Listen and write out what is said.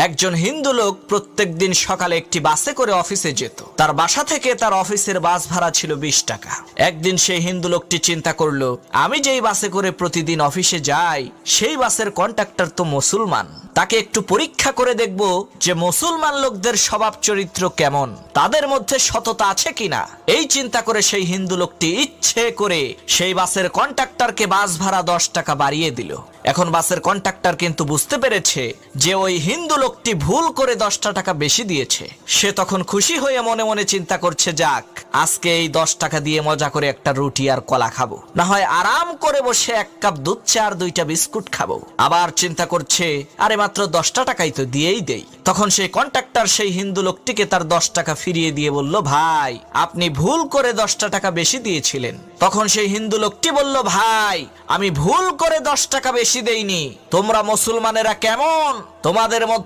একজন হিন্দু লোক প্রত্যেকদিন সকালে একটি বাসে করে অফিসে যেত। তার বাসা থেকে তার অফিসের বাস ভাড়া ছিল 20 টাকা। একদিন সেই হিন্দু লোকটি চিন্তা করলো, আমি যেই বাসে করে প্রতিদিন অফিসে যাই সেই বাসের কন্ডাক্টর তো মুসলমান, তাকে একটু পরীক্ষা করে দেখব যে মুসলমান লোকদের স্বভাব চরিত্র কেমন, তাদের মধ্যে সততা আছে কিনা। এই চিন্তা করে সেই হিন্দু লোকটি ইচ্ছে করে সেই বাসের কন্ডাক্টরকে বাস ভাড়া 10 টাকা বাড়িয়ে দিল। এখন বাসের কন্ডাক্টর কিন্তু বুঝতে পেরেছে যে ওই হিন্দু লোকটি ভুল করে 10 টাকা বেশি দিয়েছে। সে তখন খুশি হয়ে মনে মনে চিন্তা করছে, যাক আজকে এই 10 টাকা দিয়ে মজা করে একটা রুটি আর কলা খাবো, না হয় আরাম করে বসে 1 কাপ দুধ চা আর 2টা বিস্কুট খাবো। আবার চিন্তা করছে, আরে মাত্র 10 টাকাই তো দিয়েই দেই। তখন সেই কন্ডাক্টর সেই হিন্দু লোকটিকে তার 10 টাকা ফিরিয়ে দিয়ে বলল, ভাই আপনি ভুল করে 10 টাকা বেশি দিয়েছিলেন। তখন সেই হিন্দু লোকটি বলল, ভাই আমি ভুল করে 10 টাকা বেশি দেইনি, তোমরা মুসলমানেরা কেমন, তোমাদের মধ্যে